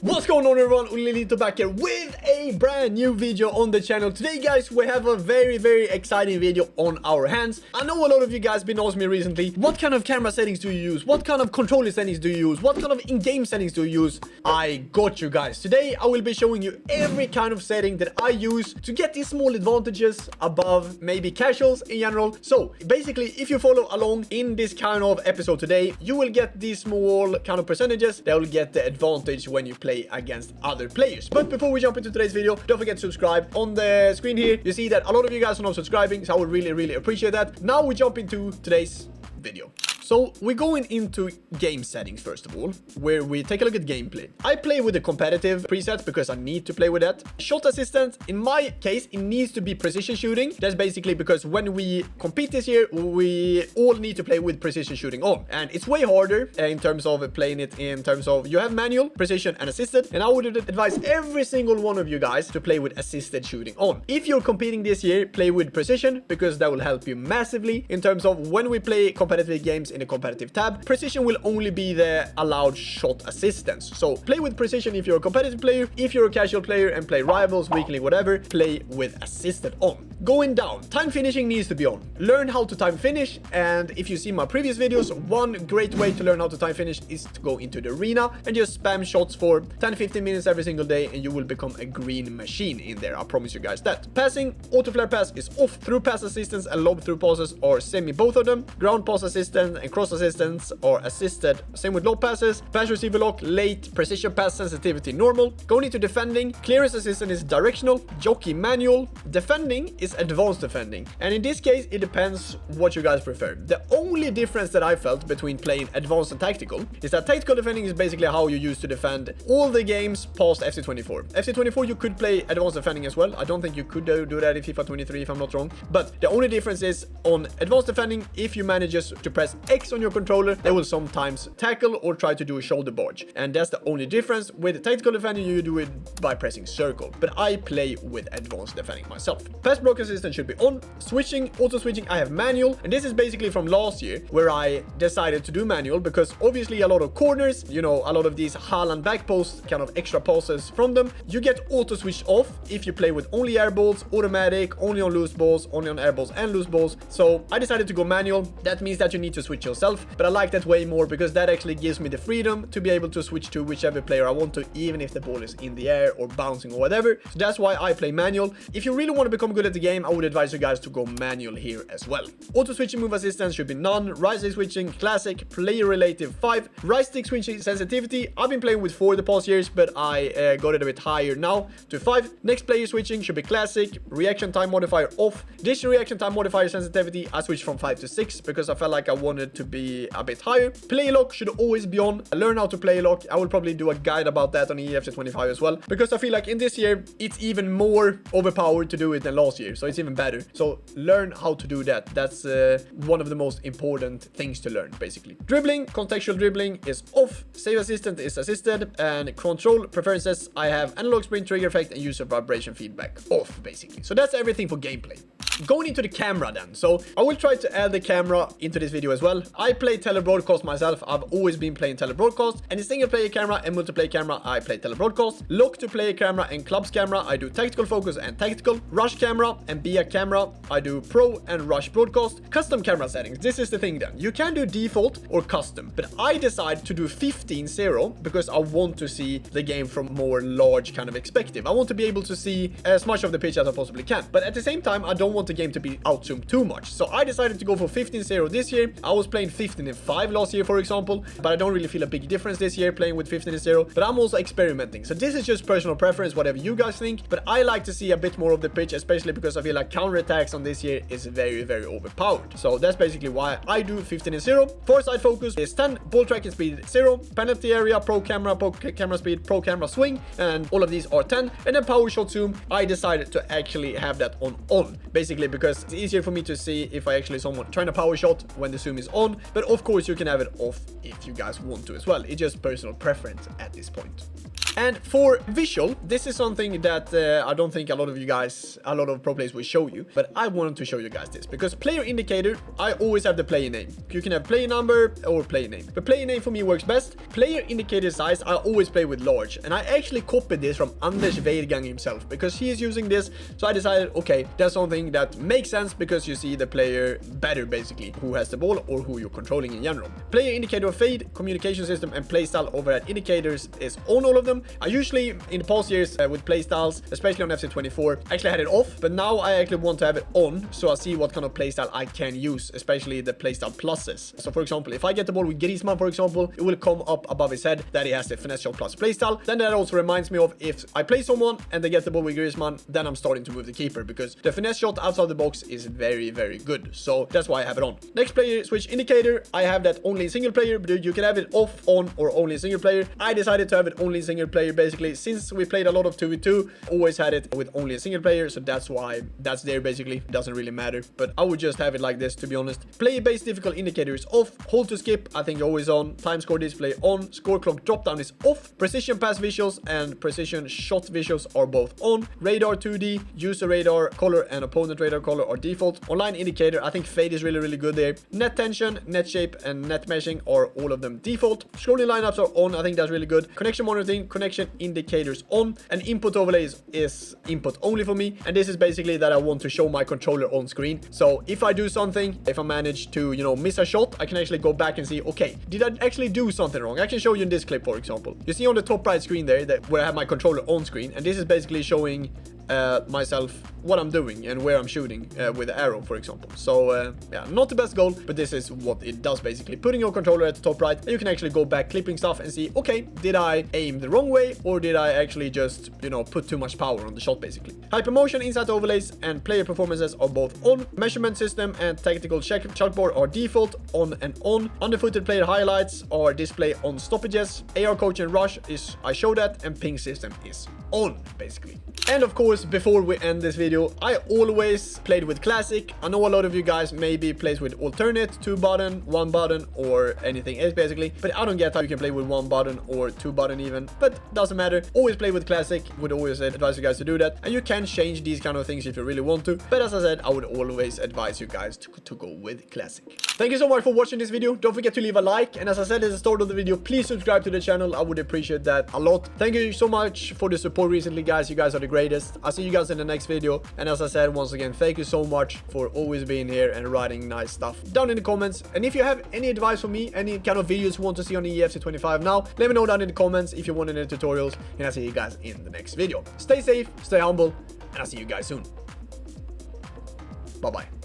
What's going on everyone, Ollelito back here with a brand new video on the channel. Today guys, we have a very exciting video on our hands. I know a lot of you guys been asking me recently, what kind of camera settings do you use? What kind of controller settings do you use? What kind of in-game settings do you use? I got you guys. Today I will be showing you every kind of setting that I use to get these small advantages above maybe casuals in general. So basically, if you follow along in this kind of episode today, you will get these small kind of percentages that will get the advantage when you play against other players. But before we jump into today's video, don't forget to subscribe. On the screen here you see that a lot of you guys are not subscribing, so I would really appreciate that. Now we jump into today's video. So we're going into game settings first of all, where we take a look at gameplay. I play with the competitive preset because I need to play with that. Shot assistant, in my case, it needs to be precision shooting. That's basically because when we compete this year, we all need to play with precision shooting on. And it's way harder in terms of playing it in terms of you have manual, precision and assisted. And I would advise every single one of you guys to play with assisted shooting on. If you're competing this year, play with precision because that will help you massively in terms of when we play competitive games in a competitive tab. Precision will only be the allowed shot assistance. So play with precision if you're a competitive player. If you're a casual player and play rivals, weekly, whatever, play with assisted on. Going down, time finishing needs to be on. Learn how to time finish, and if you see my previous videos, one great way to learn how to time finish is to go into the arena and just spam shots for 10-15 minutes every single day, and you will become a green machine in there. I promise you guys that. Passing, auto flare pass is off. Through pass assistance and lob through passes are semi, both of them. Ground pass assistance and cross assistance are assisted, same with lob passes. Pass receiver lock late, precision pass sensitivity normal. Going into defending, clearance assistant is directional, jockey manual. Defending is advanced defending, and in this case it depends what you guys prefer. The only difference that I felt between playing advanced and tactical is that tactical defending is basically how you used to defend all the games past FC24. FC24 you could play advanced defending as well. I don't think you could do that in FIFA 23 if I'm not wrong, but the only difference is on advanced defending, if you manage to press X on your controller, they will sometimes tackle or try to do a shoulder barge, and that's the only difference. With tactical defending you do it by pressing circle, but I play with advanced defending myself. Pass block assistant should be on. Switching, auto switching, I have manual, and this is basically from last year where I decided to do manual because obviously a lot of corners, you know, a lot of these Haaland back posts, kind of extra passes from them, you get auto switched off if you play with only air balls, automatic, only on loose balls, only on air balls and loose balls. So I decided to go manual. That means that you need to switch yourself, but I like that way more because that actually gives me the freedom to be able to switch to whichever player I want to, even if the ball is in the air or bouncing or whatever. So that's why I play manual. If you really want to become good at the game, I would advise you guys to go manual here as well. Auto switching move assistance should be none. Right stick switching classic, player relative 5. Right stick switching sensitivity, I've been playing with 4 the past years, but I got it a bit higher now to 5. Next player switching should be classic. Reaction time modifier off. This reaction time modifier sensitivity I switched from 5 to 6 because I felt like I wanted to be a bit higher. Play lock should always be on. Learn how to play lock. I will probably do a guide about that on EFC 25 as well, because I feel like in this year it's even more overpowered to do it than last year, so it's even better. So learn how to do that. That's one of the most important things to learn basically. Dribbling, contextual dribbling is off. Save assistant is assisted, and control preferences I have analog sprint, trigger effect and user vibration feedback off basically. So that's everything for gameplay. Going into the camera then, so I will try to add the camera into this video as well. I play telebroadcast myself. I've always been playing telebroadcast, and in single player camera and multiplayer camera I play telebroadcast. Lock to player camera and clubs camera I do tactical focus and tactical. Rush camera and BIA camera I do pro and rush broadcast. Custom camera settings, this is the thing then. You can do default or custom, but I decide to do 15-0 because I want to see the game from more large kind of perspective. I want to be able to see as much of the pitch as I possibly can, but at the same time I don't want the game to be outzoomed too much. So I decided to go for 15-0 this year. I was playing 15-5 last year, for example, but I don't really feel a big difference this year playing with 15-0, but I'm also experimenting. So this is just personal preference, whatever you guys think, but I like to see a bit more of the pitch, especially because I feel like counterattacks on this year is very overpowered. So that's basically why I do 15-0. Foresight focus is 10, ball tracking speed 0, penalty area, pro camera speed, pro camera swing, and all of these are 10. And then power shot zoom, I decided to actually have that on basically because it's easier for me to see if I actually someone trying to power shot when the zoom is on, but of course you can have it off if you guys want to as well. It's just personal preference at this point. And for visual, this is something that I don't think a lot of pro players will show you, but I wanted to show you guys this because player indicator, I always have the player name. You can have player number or player name, but player name for me works best. Player indicator size, I always play with large, and I actually copied this from Anders Weidgang himself because he is using this. So I decided, okay, that's something that makes sense because you see the player better basically, who has the ball or who you're controlling in general. Player indicator fade, communication system, and playstyle overhead indicators is on all of them. I usually in the past years with playstyles, especially on FC24, actually had it off, but now I actually want to have it on so I see what kind of playstyle I can use, especially the playstyle pluses. So for example, if I get the ball with Griezmann, for example, it will come up above his head that he has the finesse shot plus playstyle. Then that also reminds me of if I play someone and they get the ball with Griezmann, then I'm starting to move the keeper because the finesse shot outside the box is very, very good. So that's why I have it on. Next player switch indicator, I have that only in single player, but you can have it off, on, or only in single player. I decided to have it only in single player basically since we played a lot of 2v2, always had it with only a single player, so that's why that's there basically. Doesn't really matter, but I would just have it like this to be honest. Player based difficult indicator is off, hold to skip I think always on, time score display on, score clock drop down is off, precision pass visuals and precision shot visuals are both on, radar 2D, user radar color and opponent radar color are default, online indicator I think fade is really good there, net tension, net shape and net meshing are all of them default, scrolling lineups are on, I think that's really good, connection monitoring, connection indicators on, and input overlays is input only for me, and this is basically that I want to show my controller on screen. So if I do something, if I manage to, you know, miss a shot, I can actually go back and see, okay, did I actually do something wrong? I can show you in this clip, for example. You see on the top right screen there that where I have my controller on screen, and this is basically showing myself what I'm doing and where I'm shooting with the arrow, for example. So yeah, not the best goal, but this is what it does basically. Putting your controller at the top right, and you can actually go back clipping stuff and see, okay, did I aim the wrong way or did I actually just, you know, put too much power on the shot basically. Hypermotion, insight overlays and player performances are both on. Measurement system and tactical chalkboard are default on and on. Underfooted player highlights are display on stoppages. AR coach and rush is, I show that, and ping system is on basically. And of course, before we end this video, I always played with classic. I know a lot of you guys maybe plays with alternate, 2 button, 1 button, or anything else basically, but I don't get how you can play with 1 button or 2 button even, but doesn't matter. Always play with classic, would always advise you guys to do that, and you can change these kind of things if you really want to, but as I said, I would always advise you guys to go with classic. Thank you so much for watching this video. Don't forget to leave a like, and as I said at the start of the video, please subscribe to the channel. I would appreciate that a lot. Thank you so much for the support recently, guys. You guys are the greatest. I'll see you guys in the next video, and as I said, once again, thank you so much for always being here and writing nice stuff down in the comments. And if you have any advice for me, any kind of videos you want to see on the EFC25 now, let me know down in the comments if you want any tutorials, and I'll see you guys in the next video. Stay safe, stay humble, and I'll see you guys soon. Bye bye.